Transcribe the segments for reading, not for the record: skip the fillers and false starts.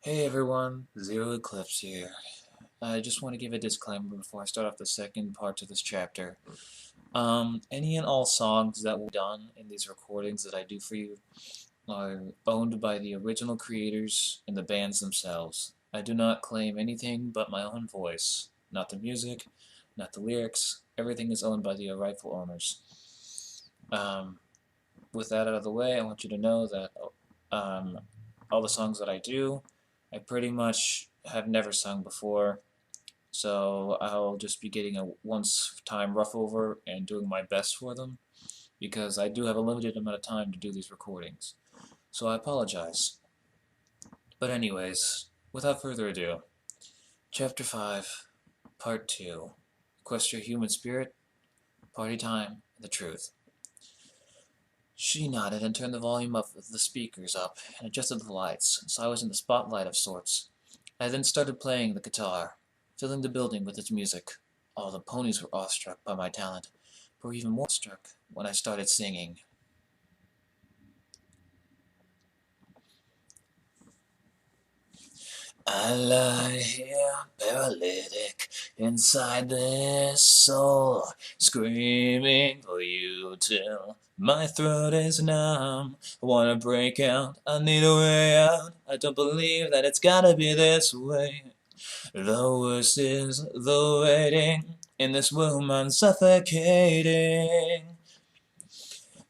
Hey everyone, Zero Eclipse here. I just want to give a disclaimer before I start off the second part to this chapter. Any and all songs that were done in these recordings that I do for you are owned by the original creators and the bands themselves. I do not claim anything but my own voice. Not the music, not the lyrics. Everything is owned by the rightful owners. With that out of the way, I want you to know that all the songs that I do, I pretty much have never sung before, so I'll just be getting a once-time rough over and doing my best for them, because I do have a limited amount of time to do these recordings. So I apologize. But anyways, without further ado, Chapter 5, Part 2, Equestria Human Spirit, Party Time, and the Truth. She nodded and turned the volume of the speakers up and adjusted the lights, so I was in the spotlight of sorts. I then started playing the guitar, filling the building with its music. All the ponies were awestruck by my talent, but were even more struck when I started singing. I lie here, paralytic, inside this soul, screaming for you till my throat is numb. I wanna break out, I need a way out, I don't believe that it's gotta be this way. The worst is the waiting, in this womb I'm suffocating.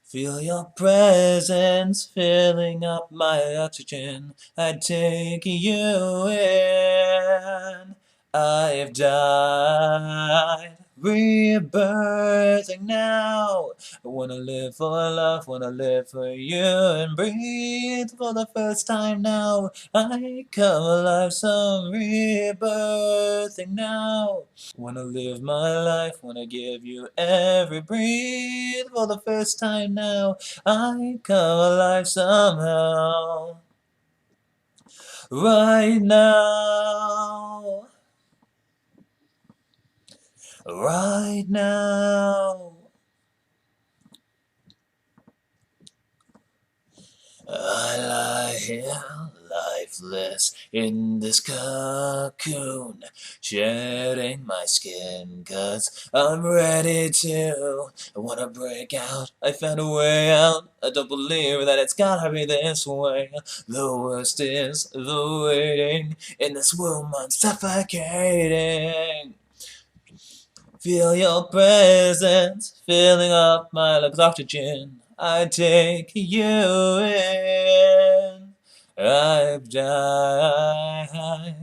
Feel your presence filling up my oxygen. I take you in. I've died, rebirthing now. I wanna live for love, wanna live for you and breathe for the first time now. I come alive, some rebirthing now. Wanna live my life, wanna give you every breath for the first time now. I come alive somehow. Right now. Right now. I lie here, lifeless, in this cocoon, shedding my skin, 'cause I'm ready to. I wanna break out, I found a way out, I don't believe that it's gotta be this way. The worst is the waiting, in this womb I'm suffocating. Feel your presence filling up my lungs, oxygen. I take you in. I've died,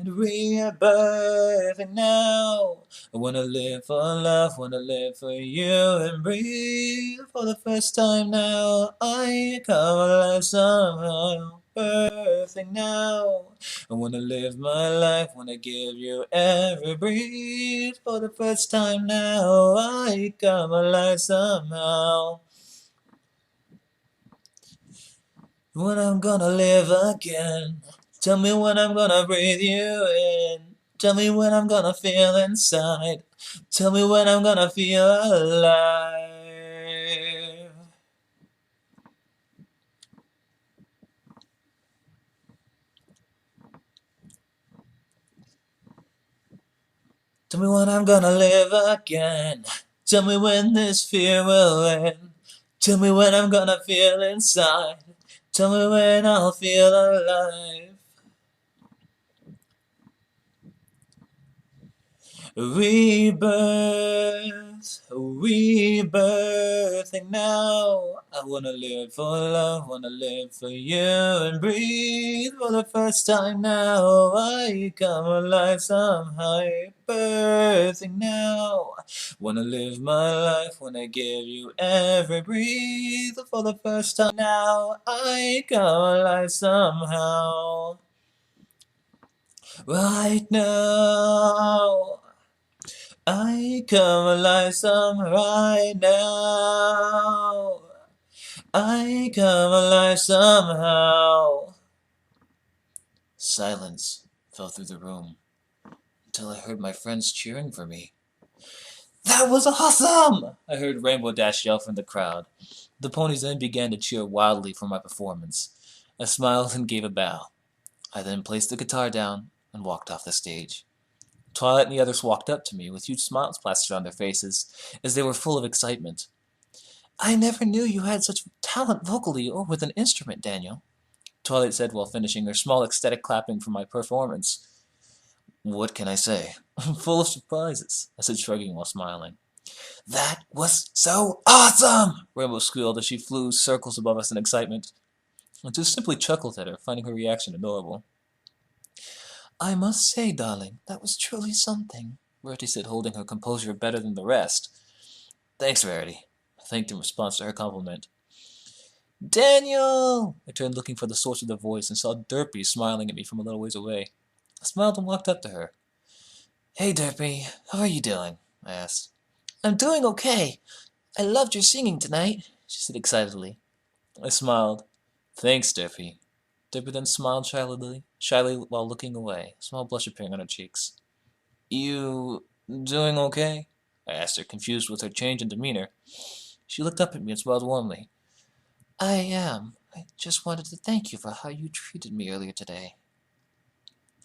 rebirthing now. I wanna live for love, wanna live for you and breathe for the first time now. I come alive somehow, birthing now. I wanna live my life, wanna give you every breath for the first time now. I come alive somehow. When I'm gonna live again, tell me when I'm gonna breathe you in. Tell me when I'm gonna feel inside. Tell me when I'm gonna feel alive. Tell me when I'm gonna live again. Tell me when this fear will end. Tell me when I'm gonna feel inside. Tell me when I'll feel alive. Rebirth, rebirthing now. I wanna live for love, wanna live for you and breathe for the first time now. I come alive somehow, birthing now. Wanna live my life, wanna give you every breath for the first time now. I come alive somehow. Right now. I come alive some right now. I come alive somehow. Silence fell through the room until I heard my friends cheering for me. That was awesome! I heard Rainbow Dash yell from the crowd. The ponies then began to cheer wildly for my performance. I smiled and gave a bow. I then placed the guitar down and walked off the stage. Twilight and the others walked up to me with huge smiles plastered on their faces, as they were full of excitement. "I never knew you had such talent vocally or with an instrument, Daniel," Twilight said while finishing her small ecstatic clapping for my performance. "What can I say? I'm full of surprises," I said, shrugging while smiling. "That was so awesome!" Rainbow squealed as she flew circles above us in excitement. I just simply chuckled at her, finding her reaction adorable. "I must say, darling, that was truly something," Rarity said, holding her composure better than the rest. "Thanks, Rarity," I thanked in response to her compliment. "Daniel!" I turned looking for the source of the voice and saw Derpy smiling at me from a little ways away. I smiled and walked up to her. "Hey, Derpy, how are you doing?" I asked. "I'm doing okay. I loved your singing tonight," she said excitedly. I smiled. "Thanks, Derpy." Derpy then smiled shyly while looking away, a small blush appearing on her cheeks. "You doing okay?" I asked her, confused with her change in demeanor. She looked up at me and smiled warmly. "I am. I just wanted to thank you for how you treated me earlier today."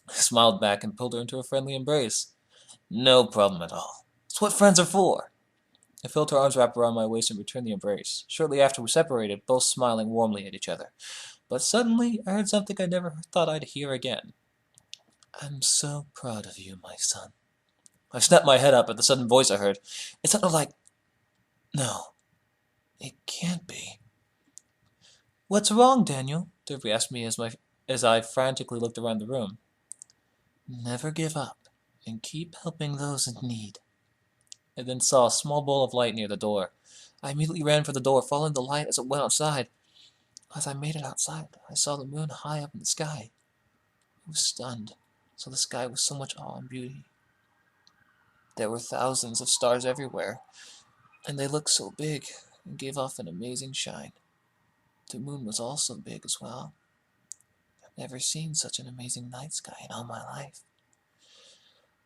I smiled back and pulled her into a friendly embrace. "No problem at all. It's what friends are for." I felt her arms wrap around my waist and returned the embrace. Shortly after we separated, both smiling warmly at each other. But suddenly, I heard something I never thought I'd hear again. "I'm so proud of you, my son." I snapped my head up at the sudden voice I heard. It sounded like... No, it can't be. "What's wrong, Daniel?" Derby asked me as I frantically looked around the room. "Never give up, and keep helping those in need." I then saw a small ball of light near the door. I immediately ran for the door, following the light as it went outside. As I made it outside, I saw the moon high up in the sky. I was stunned, so the sky was so much awe and beauty. There were thousands of stars everywhere, and they looked so big and gave off an amazing shine. The moon was also big as well. I've never seen such an amazing night sky in all my life.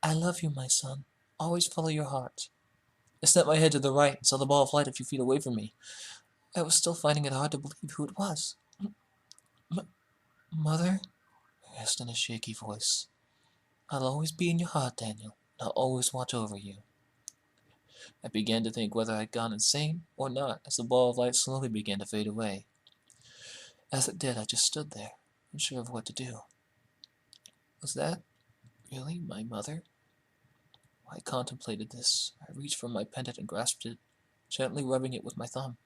"I love you, my son. Always follow your heart." I snapped my head to the right and saw the ball of light a few feet away from me. I was still finding it hard to believe who it was. "Mother?" I asked in a shaky voice. "I'll always be in your heart, Daniel, and I'll always watch over you." I began to think whether I'd gone insane or not as the ball of light slowly began to fade away. As it did, I just stood there, unsure of what to do. Was that really my mother? While I contemplated this, I reached for my pendant and grasped it, gently rubbing it with my thumb.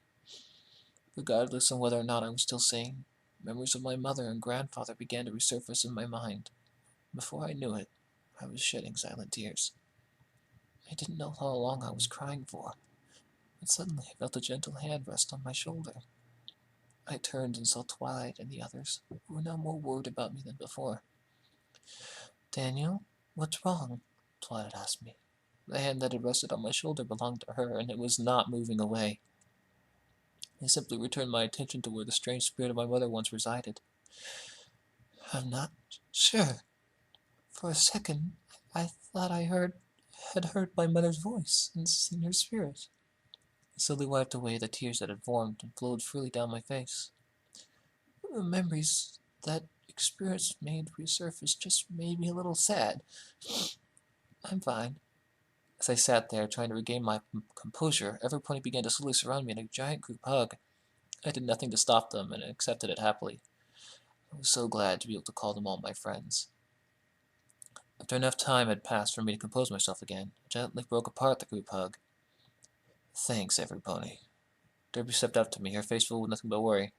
Regardless of whether or not I was still sane, memories of my mother and grandfather began to resurface in my mind. Before I knew it, I was shedding silent tears. I didn't know how long I was crying for, but suddenly I felt a gentle hand rest on my shoulder. I turned and saw Twilight and the others, who were now more worried about me than before. "Daniel, what's wrong?" Twilight asked me. The hand that had rested on my shoulder belonged to her, and it was not moving away. I simply returned my attention to where the strange spirit of my mother once resided. "I'm not sure. For a second, I thought had heard my mother's voice and seen her spirit." I slowly wiped away the tears that had formed and flowed freely down my face. The memories that experience made resurface just made me a little sad. "I'm fine." As I sat there trying to regain my composure, everybody began to slowly surround me in a giant group hug. I did nothing to stop them and accepted it happily. I was so glad to be able to call them all my friends. After enough time had passed for me to compose myself again, I gently broke apart the group hug. "Thanks, everybody." Derby stepped up to me, her face full with nothing but worry.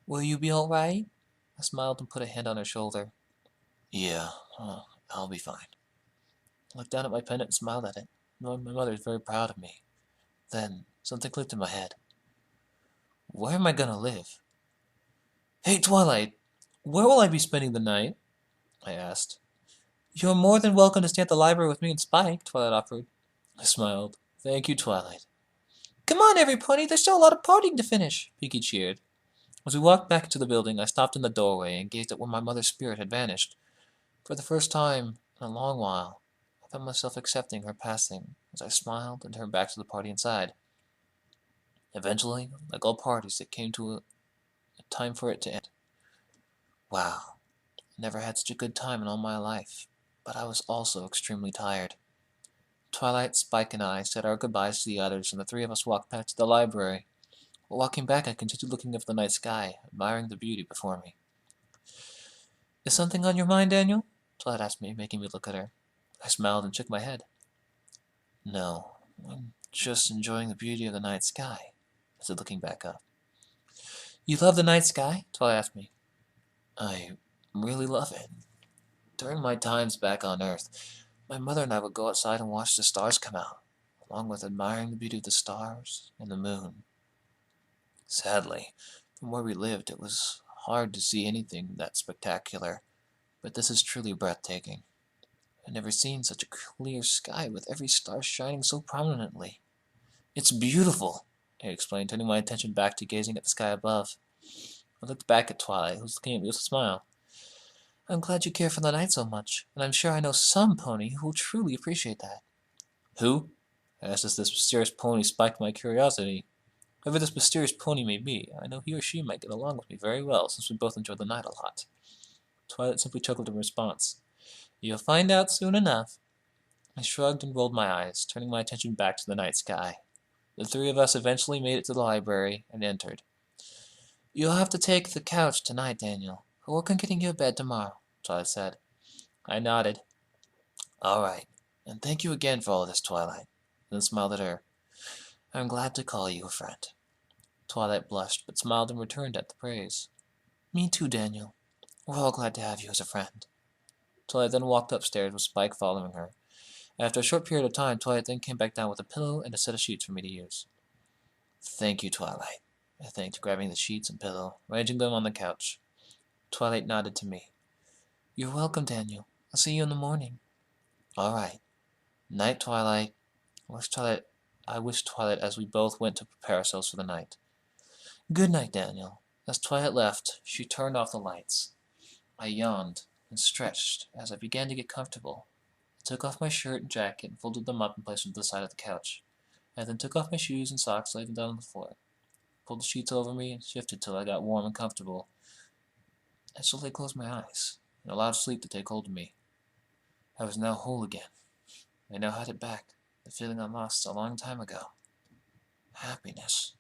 "Will you be all right?" I smiled and put a hand on her shoulder. "Yeah, I'll be fine." I looked down at my pendant and smiled at it, knowing my mother is very proud of me. Then, something clicked in my head. Where am I gonna live? "Hey, Twilight, where will I be spending the night?" I asked. "You're more than welcome to stay at the library with me and Spike," Twilight offered. I smiled. "Thank you, Twilight." "Come on, everybody, there's still a lot of partying to finish," Pinkie cheered. As we walked back into the building, I stopped in the doorway and gazed at where my mother's spirit had vanished. For the first time in a long while, I found myself accepting her passing as I smiled and turned back to the party inside. Eventually, like all parties, it came to a time for it to end. Wow, I never had such a good time in all my life, but I was also extremely tired. Twilight, Spike, and I said our goodbyes to the others, and the three of us walked back to the library. While walking back, I continued looking up at the night sky, admiring the beauty before me. Is something on your mind, Daniel? Twilight asked me, making me look at her. I smiled and shook my head. No, I'm just enjoying the beauty of the night sky, I said, looking back up. You love the night sky? Twilight asked me. I really love it. During my times back on Earth, my mother and I would go outside and watch the stars come out, along with admiring the beauty of the stars and the moon. Sadly, from where we lived, it was hard to see anything that spectacular, but this is truly breathtaking. I've never seen such a clear sky with every star shining so prominently. It's beautiful, I explained, turning my attention back to gazing at the sky above. I looked back at Twilight, who was looking at me with a smile. I'm glad you care for the night so much, and I'm sure I know some pony who will truly appreciate that. Who? I asked as this mysterious pony spiked my curiosity. Whoever this mysterious pony may be, I know he or she might get along with me very well, since we both enjoy the night a lot. Twilight simply chuckled in response. You'll find out soon enough. I shrugged and rolled my eyes, turning my attention back to the night sky. The three of us eventually made it to the library and entered. You'll have to take the couch tonight, Daniel. I'll work on getting you a bed tomorrow, Twilight said. I nodded. All right, and thank you again for all this, Twilight, then smiled at her. I'm glad to call you a friend. Twilight blushed, but smiled and returned at the praise. Me too, Daniel. We're all glad to have you as a friend. Twilight then walked upstairs with Spike following her. After a short period of time, Twilight then came back down with a pillow and a set of sheets for me to use. Thank you, Twilight, I thanked, grabbing the sheets and pillow, arranging them on the couch. Twilight nodded to me. You're welcome, Daniel. I'll see you in the morning. All right. Night, Twilight. I wished Twilight as we both went to prepare ourselves for the night. Good night, Daniel. As Twilight left, she turned off the lights. I yawned and stretched as I began to get comfortable. I took off my shirt and jacket and folded them up and placed them to the side of the couch. I then took off my shoes and socks, laid them down on the floor, pulled the sheets over me, and shifted till I got warm and comfortable. I slowly closed my eyes and allowed sleep to take hold of me. I was now whole again. I now had it back, the feeling I lost a long time ago. Happiness.